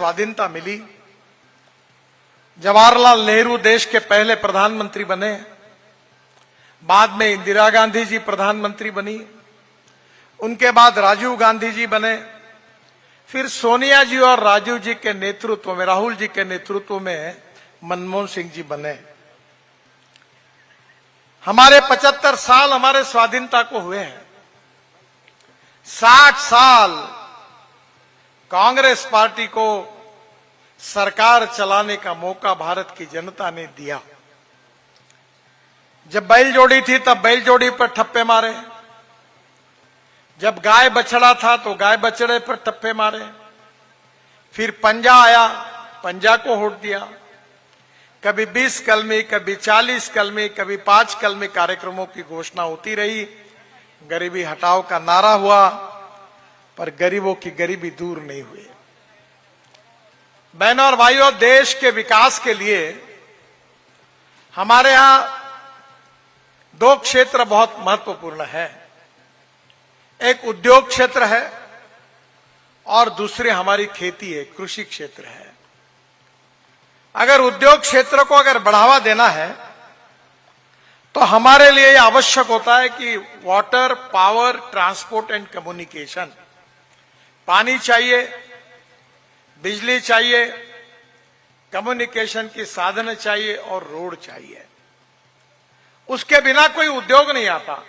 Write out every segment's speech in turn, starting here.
स्वाधीनता मिली, जवाहरलाल नेहरू देश के पहले प्रधानमंत्री बने, बाद में इंदिरा गांधी जी प्रधानमंत्री बनी, उनके बाद राजीव गांधी जी बने, फिर सोनिया जी और राजीव जी के नेतृत्व में, राहुल जी के नेतृत्व में मनमोहन सिंह जी बने। हमारे 75 साल हमारे स्वाधीनता को हुए हैं। 60 साल कांग्रेस पार्टी को सरकार चलाने का मौका भारत की जनता ने दिया। जब बैल जोड़ी थी तब बैल जोड़ी पर ठप्पे मारे, जब गाय बछड़ा था तो गाय बछड़े पर ठप्पे मारे, फिर पंजा आया, पंजा को वोट दिया। कभी 20 कलमी, कभी 40 कलमी, कभी 5 कलमी कार्यक्रमों की घोषणा होती रही। गरीबी हटाओ का नारा हुआ, पर गरीबों की गरीबी दूर नहीं हुई। बहनों और भाइयों, देश के विकास के लिए हमारे यहां 2 क्षेत्र बहुत महत्वपूर्ण है। एक उद्योग क्षेत्र है और दूसरे हमारी खेती है, कृषि क्षेत्र है। अगर उद्योग क्षेत्र को अगर बढ़ावा देना है तो हमारे लिए यह आवश्यक होता है कि water, power, transport and communication, पानी चाहिए, बिजली चाहिए, कम्युनिकेशन की साधन चाहिए और रोड चाहिए। उसके बिना कोई उद्योग नहीं आता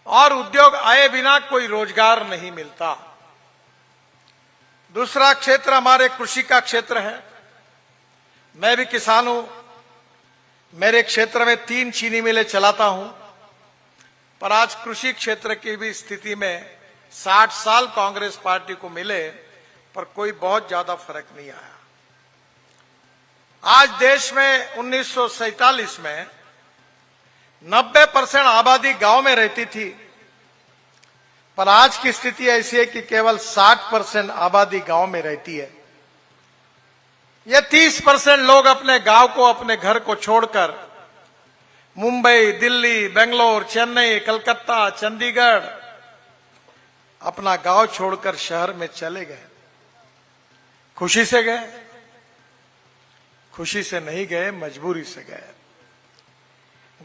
और उद्योग आए बिना कोई रोजगार नहीं मिलता। दूसरा क्षेत्र हमारे कृषि का क्षेत्र है। मैं भी किसान हूं। मेरे क्षेत्र में 3 चीनी मिलें चलाता हूं, पर आज कृषि क्षेत्र की भी स्थिति में 60 साल कांग्रेस पार्टी को मिले पर कोई बहुत ज्यादा फर्क नहीं आया। आज देश में 1947 में 90% आबादी गांव में रहती थी, पर आज की स्थिति ऐसी है कि केवल 60% आबादी गांव में रहती है। ये 30% लोग अपने गांव को, अपने घर को छोड़कर मुंबई, दिल्ली, बेंगलोर, चेन्नई, कलकत्ता, चंडीगढ़ अपना गांव छोड़कर शहर में चले गए। खुशी से गए? खुशी से नहीं गए, मजबूरी से गए।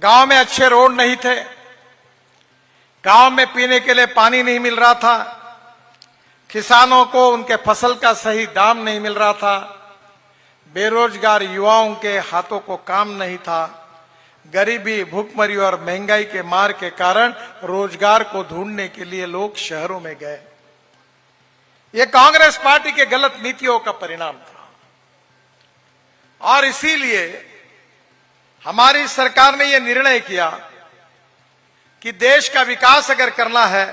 गांव में अच्छे रोड नहीं थे, गांव में पीने के लिए पानी नहीं मिल रहा था, किसानों को उनके फसल का सही दाम नहीं मिल रहा था, बेरोजगार युवाओं के हाथों को काम नहीं था, गरीबी, भूखमरी और महंगाई के मार के कारण रोजगार को ढूंढने के लिए लोग शहरों में गए। यह कांग्रेस पार्टी के गलत नीतियों का परिणाम था और इसीलिए हमारी सरकार ने यह निर्णय किया कि देश का विकास अगर करना है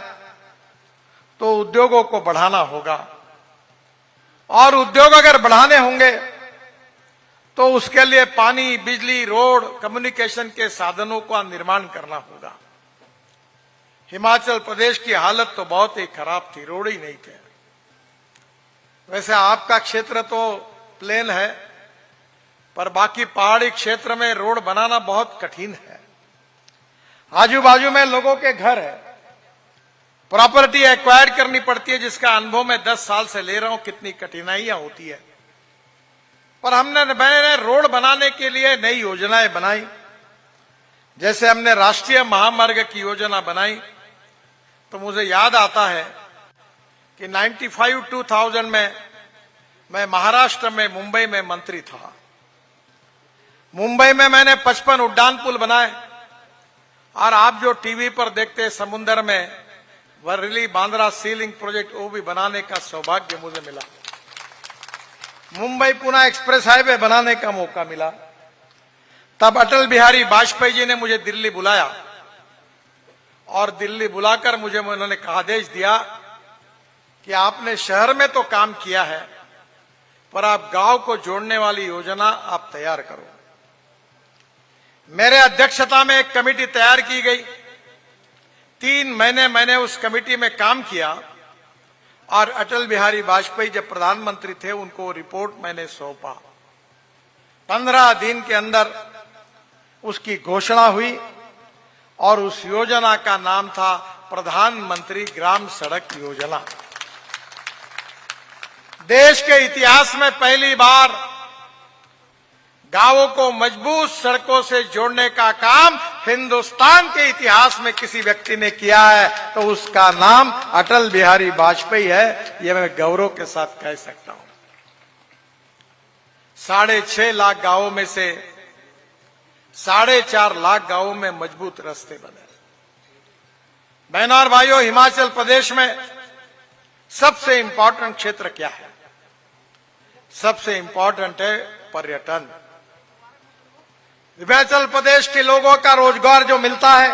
तो उद्योगों को बढ़ाना होगा और उद्योग अगर बढ़ाने होंगे तो उसके लिए पानी, बिजली, रोड, कम्युनिकेशन के साधनों का निर्माण करना होगा। हिमाचल प्रदेश की हालत तो बहुत ही खराब थी, रोड ही नहीं थे। वैसे आपका क्षेत्र तो प्लेन है, पर बाकी पहाड़ी क्षेत्र में रोड बनाना बहुत कठिन है। आजू बाजू में लोगों के घर है, प्रॉपर्टी एक्वायर करनी पड़ती है, जिसका अनुभव मैं 10 साल से ले रहा हूं, कितनी कठिनाइयां होती है। पर मैंने रोड बनाने के लिए नई योजनाएं बनाई। जैसे हमने राष्ट्रीय महामार्ग की योजना बनाई, तो मुझे याद आता है कि 95-2000 में मैं महाराष्ट्र में, मुंबई में मंत्री था। मुंबई में मैंने 55 उड्डान पुल बनाए और आप जो टीवी पर देखते हैं समुद्र में वर्ली बांद्रा सी लिंक प्रोजेक्ट, वो भी बनाने का सौभाग्य मुझे मिला। मुंबई पुणे एक्सप्रेस हाईवे बनाने का मौका मिला। तब अटल बिहारी वाजपेयी जी ने मुझे दिल्ली बुलाया और दिल्ली बुलाकर मुझे उन्होंने आदेश दिया कि आपने शहर में तो काम किया है, पर आप गांव को जोड़ने वाली योजना आप तैयार करो। मेरे अध्यक्षता में एक कमेटी तैयार की गई। 3 महीने मैंने उस कमेटी में काम किया और अटल बिहारी वाजपेयी जब प्रधानमंत्री थे, उनको रिपोर्ट मैंने सौंपा। 15 दिन के अंदर उसकी घोषणा हुई और उस योजना का नाम था प्रधानमंत्री ग्राम सड़क योजना। देश के इतिहास में पहली बार गांवों को मजबूत सड़कों से जोड़ने का काम हिंदुस्तान के इतिहास में किसी व्यक्ति ने किया है तो उसका नाम अटल बिहारी वाजपेयी है। यह मैं गौरव के साथ कह सकता हूं। 6.5 लाख गांवों में से 4.5 लाख गांवों में मजबूत रास्ते बने। बहनों और भाइयों, हिमाचल प्रदेश में सबसे इंपॉर्टेंट क्षेत्र क्या है? सबसे इंपॉर्टेंट है पर्यटन। हिमाचल प्रदेश के लोगों का रोजगार जो मिलता है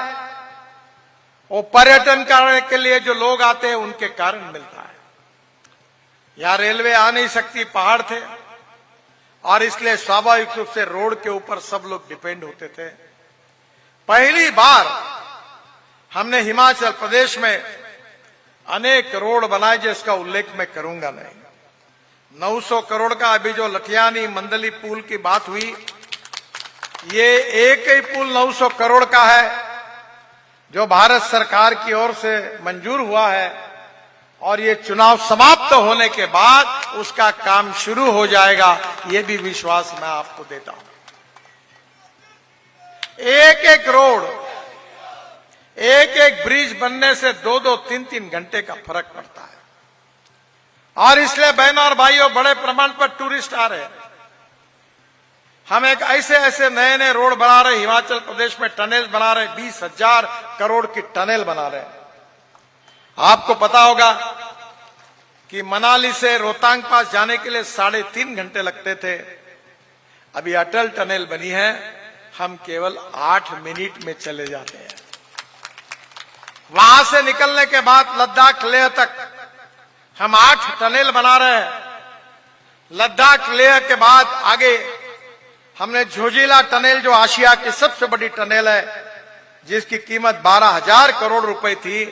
वो पर्यटन करने के लिए जो लोग आते हैं उनके कारण मिलता है। यहां रेलवे आ नहीं सकती, पहाड़ थे और इसलिए स्वाभाविक रूप से रोड के ऊपर सब लोग डिपेंड होते थे। पहली बार हमने हिमाचल प्रदेश में अनेक रोड बनाए जिसका उल्लेख मैं करूंगा नहीं। 900 करोड़ का अभी जो लठियानी मंदली पुल की बात हुई, ये एक ही पुल 900 करोड़ का है जो भारत सरकार की ओर से मंजूर हुआ है और ये चुनाव समाप्त होने के बाद उसका काम शुरू हो जाएगा, ये भी विश्वास मैं आपको देता हूं। एक एक रोड, एक एक ब्रिज बनने से 2-2, 3-3 घंटे का फर्क पड़ता है और इसलिए बहनों और भाइयों बड़े प्रमाण पर टूरिस्ट आ रहे हैं। हम एक ऐसे नए नए रोड बना रहे, हिमाचल प्रदेश में टनल बना रहे, 20,000 करोड़ की टनल बना रहे। आपको पता होगा कि मनाली से रोहतांग पास जाने के लिए 3.5 घंटे लगते थे। अभी अटल टनल बनी है, हम केवल 8 मिनट में चले जाते हैं। वहां से निकलने के बाद लद्दाख लेह तक हम 8 टनल बना रहे हैं। लद्दाख लेह के बाद आगे हमने झोजिला टनल जो आशिया की सबसे बड़ी टनल है जिसकी कीमत 12,000 करोड़ रुपए थी,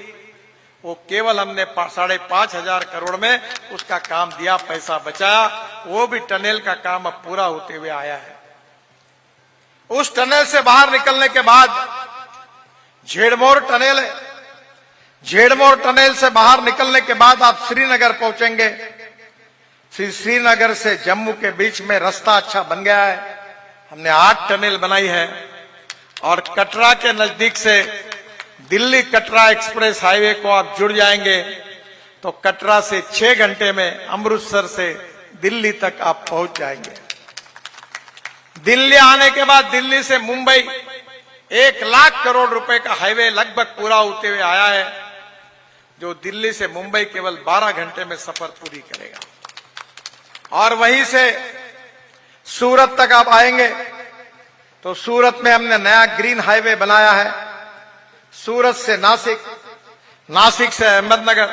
वो केवल हमने 5,500 करोड़ में उसका काम दिया, पैसा बचाया। वो भी टनल का काम अब पूरा होते हुए आया है। उस टनल से बाहर निकलने के बाद झेड़मोर टनल है। झेड़मोर टनल से बाहर निकलने के बाद आप श्रीनगर पहुंचेंगे। फिर श्रीनगर से जम्मू के बीच में रास्ता अच्छा बन गया है, हमने 8 टनल बनाई है और कटरा के नजदीक से दिल्ली कटरा एक्सप्रेस हाईवे को आप जुड़ जाएंगे तो कटरा से 6 घंटे में अमृतसर से दिल्ली तक आप पहुंच जाएंगे। दिल्ली आने के बाद दिल्ली से मुंबई 1 लाख करोड़ रुपए का हाईवे लगभग पूरा होते हुए आया है, जो दिल्ली से मुंबई केवल 12 घंटे में सफर पूरी करेगा। और वहीं से सूरत तक आप आएंगे तो सूरत में हमने नया ग्रीन हाईवे बनाया है। सूरत से नासिक, नासिक से अहमदनगर,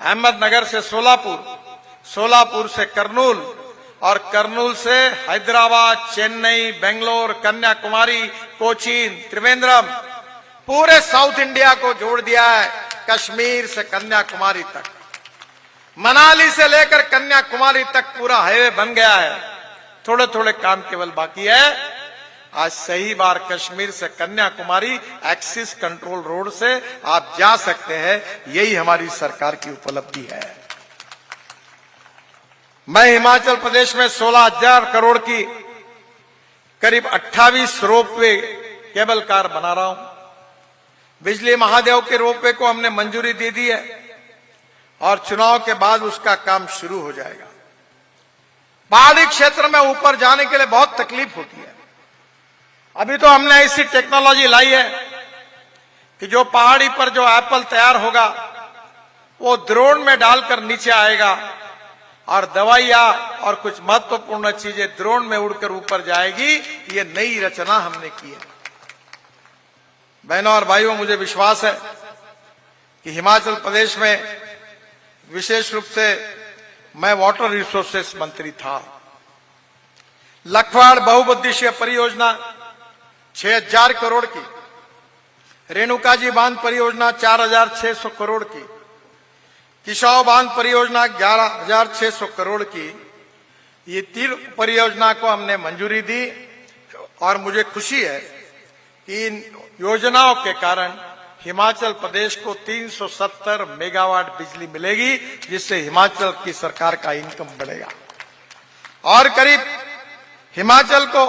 अहमदनगर से सोलापुर, सोलापुर से करनूल और करनूल से हैदराबाद, चेन्नई, बेंगलोर, कन्याकुमारी, कोचीन, त्रिवेंद्रम, पूरे साउथ इंडिया को जोड़ दिया है। कश्मीर से कन्याकुमारी तक, मनाली से लेकर कन्याकुमारी तक पूरा हाईवे बन गया है। थोड़े थोड़े काम केवल बाकी है। आज सही बार कश्मीर से कन्याकुमारी एक्सिस कंट्रोल रोड से आप जा सकते हैं। यही हमारी सरकार की उपलब्धि है। मैं हिमाचल प्रदेश में 16,000 करोड़ की करीब 28 रोपवे केबल कार बना रहा हूं। बिजली महादेव के रोपवे को हमने मंजूरी दे दी है और चुनाव के बाद उसका काम शुरू हो जाएगा। पहाड़ी क्षेत्र में ऊपर जाने के लिए बहुत तकलीफ होती है। अभी तो हमने ऐसी टेक्नोलॉजी लाई है कि जो पहाड़ी पर जो एप्पल तैयार होगा वो ड्रोन में डालकर नीचे आएगा और दवाइयां और कुछ महत्वपूर्ण चीजें ड्रोन में उड़कर ऊपर जाएगी। ये नई रचना हमने की है। बहनों और भाइयों, मुझे विश्वास है कि हिमाचल प्रदेश में विशेष रूप से मैं वाटर रिसोर्सेस मंत्री था। लखवाड़ बहुउद्देशीय परियोजना 6,000 करोड़ की, रेणुकाजी बांध परियोजना 4,600 करोड़ की, किशाव बांध परियोजना 11,600 करोड़ की, ये 3 परियोजना को हमने मंजूरी दी और मुझे खुशी है कि इन योजनाओं के कारण हिमाचल प्रदेश को 370 मेगावाट बिजली मिलेगी, जिससे हिमाचल की सरकार का इनकम बढ़ेगा और करीब हिमाचल को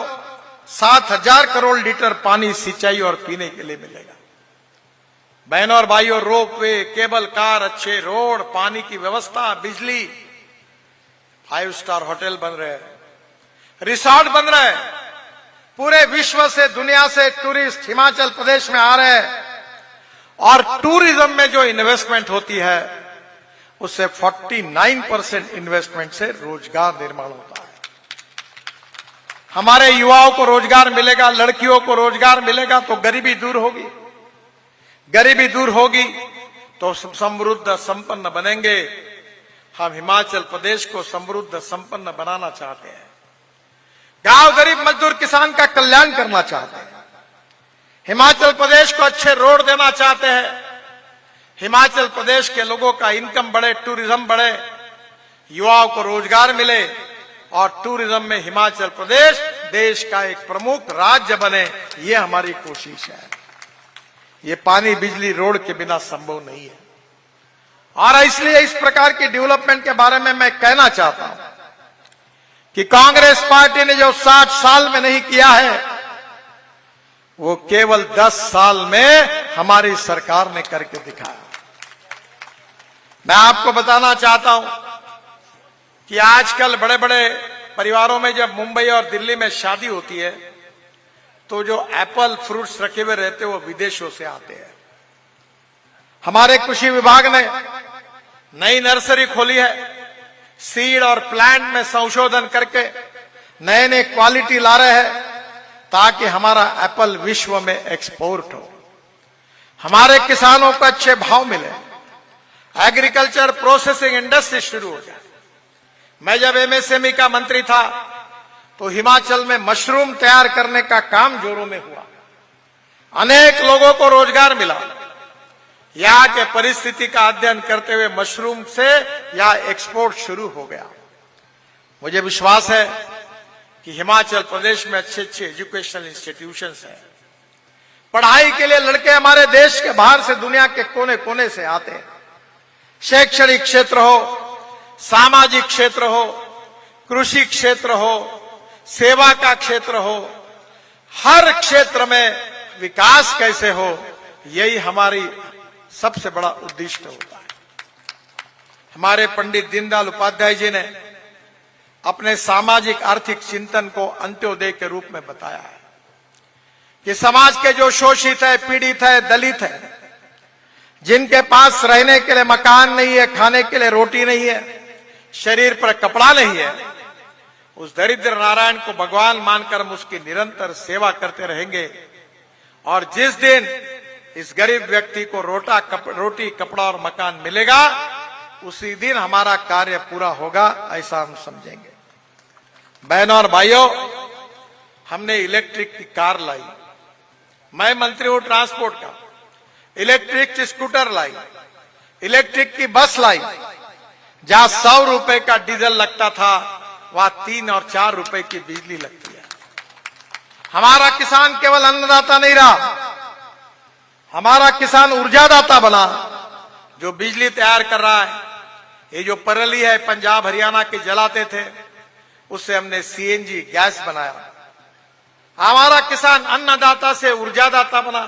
7,000 करोड़ लीटर पानी सिंचाई और पीने के लिए मिलेगा। बहनों और भाइयों, रोपवे, केबल कार, अच्छे रोड, पानी की व्यवस्था, बिजली, 5 स्टार होटल बन रहे हैं, रिसोर्ट बन रहे हैं। पूरे विश्व से, दुनिया से टूरिस्ट हिमाचल प्रदेश में आ रहे हैं और टूरिज्म में जो इन्वेस्टमेंट होती है उससे 49% इन्वेस्टमेंट से रोजगार निर्माण होता है। हमारे युवाओं को रोजगार मिलेगा, लड़कियों को रोजगार मिलेगा तो गरीबी दूर होगी। गरीबी दूर होगी तो समृद्ध संपन्न बनेंगे। हम हिमाचल प्रदेश को समृद्ध संपन्न बनाना चाहते हैं। गांव, गरीब, मजदूर, किसान का कल्याण करना चाहते हैं। हिमाचल प्रदेश को अच्छे रोड देना चाहते हैं। हिमाचल प्रदेश के लोगों का इनकम बढ़े, टूरिज्म बढ़े, युवाओं को रोजगार मिले और टूरिज्म में हिमाचल प्रदेश देश का एक प्रमुख राज्य बने, ये हमारी कोशिश है। ये पानी, बिजली, रोड के बिना संभव नहीं है और इसलिए इस प्रकार की डेवलपमेंट के बारे में मैं कहना चाहता हूं कि कांग्रेस पार्टी ने जो 60 साल में नहीं किया है वो केवल 10 साल में हमारी सरकार ने करके दिखाया। मैं आपको बताना चाहता हूं कि आजकल बड़े बड़े परिवारों में जब मुंबई और दिल्ली में शादी होती है तो जो एप्पल फ्रूट्स रखे हुए रहते हैं वो विदेशों से आते हैं। हमारे कृषि विभाग ने नई नर्सरी खोली है, सीड और प्लांट में संशोधन करके नए नए क्वालिटी ला रहे हैं ताकि हमारा एप्पल विश्व में एक्सपोर्ट हो, हमारे किसानों को अच्छे भाव मिले, एग्रीकल्चर प्रोसेसिंग इंडस्ट्री शुरू हो जाए। मैं जब एमएसएमई का मंत्री था तो हिमाचल में मशरूम तैयार करने का काम जोरों में हुआ, अनेक लोगों को रोजगार मिला। यहाँ के परिस्थिति का अध्ययन करते हुए मशरूम से यहाँ एक्सपोर्ट शुरू हो गया। मुझे विश्वास है कि हिमाचल प्रदेश में अच्छे अच्छे एजुकेशनल इंस्टीट्यूशंस हैं। पढ़ाई के लिए लड़के हमारे देश के बाहर से, दुनिया के कोने कोने से आते हैं। शैक्षणिक क्षेत्र हो, सामाजिक क्षेत्र हो, कृषि क्षेत्र हो, सेवा का क्षेत्र हो, हर क्षेत्र में विकास कैसे हो, यही हमारी सबसे बड़ा उद्देश्य होता है। हमारे पंडित दीनदयाल उपाध्याय जी ने अपने सामाजिक आर्थिक चिंतन को अंत्योदय के रूप में बताया है कि समाज के जो शोषित है, पीड़ित है, दलित है, जिनके पास रहने के लिए मकान नहीं है, खाने के लिए रोटी नहीं है, शरीर पर कपड़ा नहीं है, उस दरिद्र नारायण को भगवान मानकर हम उसकी निरंतर सेवा करते रहेंगे और जिस दिन इस गरीब व्यक्ति को रोटी, कपड़ा और मकान मिलेगा उसी दिन हमारा कार्य पूरा होगा, ऐसा हम समझेंगे। बहनों और भाइयों, हमने इलेक्ट्रिक की कार लाई, मैं मंत्री हूं ट्रांसपोर्ट का, इलेक्ट्रिक स्कूटर लाई, इलेक्ट्रिक की बस लाई। जहां 100 रुपए का डीजल लगता था वहां 3 और 4 रुपए की बिजली लगती है। हमारा किसान केवल अन्नदाता नहीं रहा, हमारा किसान ऊर्जादाता बना, जो बिजली तैयार कर रहा है। ये जो पराली है पंजाब हरियाणा के जलाते थे, उससे हमने सीएनजी गैस बनाया। हमारा किसान अन्नदाता से ऊर्जादाता बना,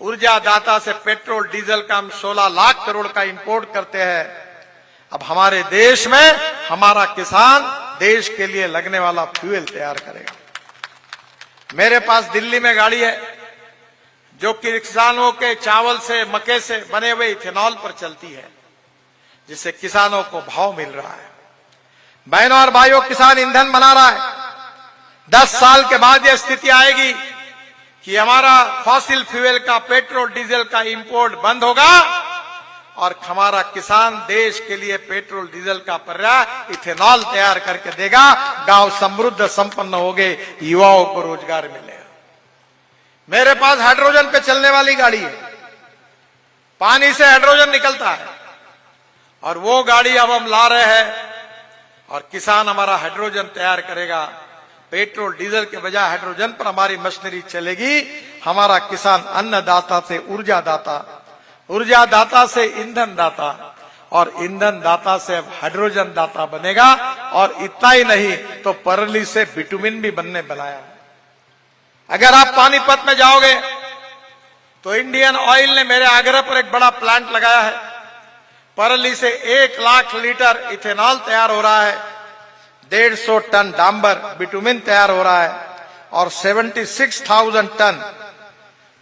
ऊर्जादाता से पेट्रोल डीजल का हम 16 लाख करोड़ का इंपोर्ट करते हैं। अब हमारे देश में हमारा किसान देश के लिए लगने वाला फ्यूल तैयार करेगा। मेरे पास दिल्ली में गाड़ी है जो कि किसानों के चावल से, मक्के से बने हुए इथेनॉल पर चलती है, जिससे किसानों को भाव मिल रहा है। बहनों और भाइयों, किसान ईंधन बना रहा है। 10 साल के बाद यह स्थिति आएगी कि हमारा फॉसिल फ्यूल का, पेट्रोल डीजल का इंपोर्ट बंद होगा और हमारा किसान देश के लिए पेट्रोल डीजल का पर्याय इथेनॉल तैयार करके देगा। गांव समृद्ध संपन्न हो गए, युवाओं को रोजगार मिलेगा। मेरे पास हाइड्रोजन पे चलने वाली गाड़ी है, पानी से हाइड्रोजन निकलता है और वो गाड़ी अब हम ला रहे हैं और किसान हमारा हाइड्रोजन तैयार करेगा। पेट्रोल डीजल के बजाय हाइड्रोजन पर हमारी मशीनरी चलेगी। हमारा किसान अन्नदाता से ऊर्जा दाता, ऊर्जा दाता से ईंधन दाता और ईंधन दाता से अब हाइड्रोजन दाता बनेगा। और इतना ही नहीं तो परली से बिटुमिन भी बनने बनाया। अगर आप पानीपत में जाओगे तो इंडियन ऑयल ने मेरे आग्रह पर एक बड़ा प्लांट लगाया है। परली से 1 लाख लीटर इथेनॉल तैयार हो रहा है, 150 टन डांबर बिटुमिन तैयार हो रहा है और 76,000 ton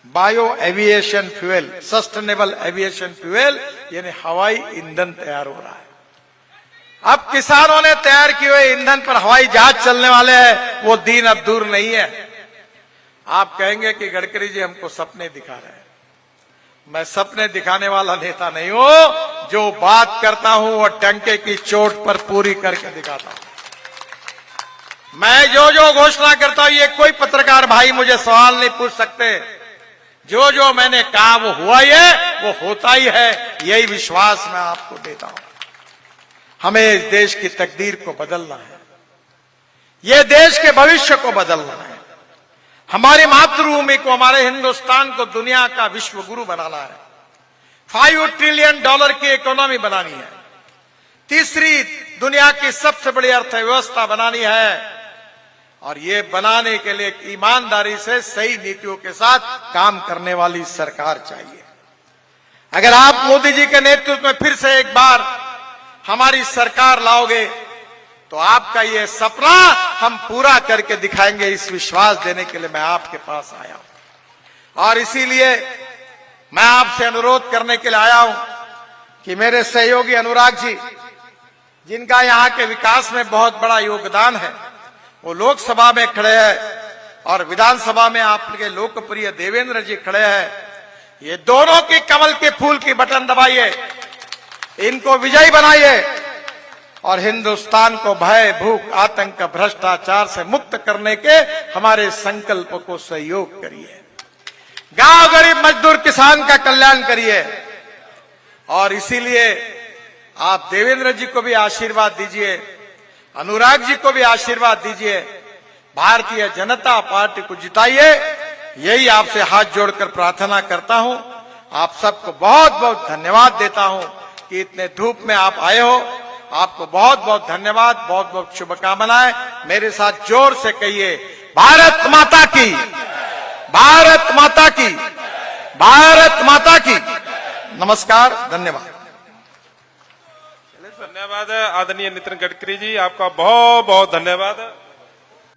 bio aviation fuel, sustainable aviation fuel यानी हवाई ईंधन तैयार हो रहा है। अब किसानों ने तैयार किए हुए ईंधन पर हवाई जहाज चलने वाले हैं, वो दिन अब दूर नहीं है। आप कहेंगे कि गडकरी जी हमको सपने दिखा रहे हैं। मैं सपने दिखाने वाला नेता नहीं हूं, जो बात करता हूं वो टंके की चोट पर पूरी करके दिखाता हूं। मैं जो जो घोषणा करता हूं, ये कोई पत्रकार भाई मुझे सवाल नहीं पूछ सकते। जो जो मैंने कहा वो हुआ ही है, वो होता ही है, यही विश्वास मैं आपको देता हूं। हमें इस देश की तकदीर को बदलना है, ये देश के भविष्य को बदलना है, हमारी मातृभूमि को, हमारे हिंदुस्तान को दुनिया का विश्व गुरु बनाना है, $5 ट्रिलियन की इकोनॉमी बनानी है, तीसरी दुनिया की सबसे बड़ी अर्थव्यवस्था बनानी है। और ये बनाने के लिए ईमानदारी से सही नीतियों के साथ काम करने वाली सरकार चाहिए। अगर आप मोदी जी के नेतृत्व में फिर से एक बार हमारी सरकार लाओगे तो आपका ये सपना हम पूरा करके दिखाएंगे। इस विश्वास देने के लिए मैं आपके पास आया हूं और इसीलिए मैं आपसे अनुरोध करने के लिए आया हूं कि मेरे सहयोगी अनुराग जी, जिनका यहां के विकास में बहुत बड़ा योगदान है, वो लोकसभा में खड़े हैं और विधानसभा में आपके लोकप्रिय देवेंद्र जी खड़े हैं। ये दोनों की कमल के फूल की बटन दबाइए, इनको विजयी बनाइए और हिंदुस्तान को भय, भूख, आतंक, भ्रष्टाचार से मुक्त करने के हमारे संकल्प को सहयोग करिए। गांव गरीब मजदूर किसान का कल्याण करिए। और इसीलिए आप देवेंद्र जी को भी आशीर्वाद दीजिए, अनुराग जी को भी आशीर्वाद दीजिए, भारतीय जनता पार्टी को जिताइए। यही आपसे हाथ जोड़कर प्रार्थना करता हूं। आप सबको बहुत बहुत धन्यवाद देता हूं कि इतने धूप में आप आए हो। आपको बहुत बहुत धन्यवाद, बहुत बहुत शुभकामनाएं। मेरे साथ जोर से कहिए, भारत माता की, भारत माता की, भारत माता की। नमस्कार, धन्यवाद। धन्यवाद आदरणीय नितिन गडकरी जी, आपका बहुत बहुत धन्यवाद।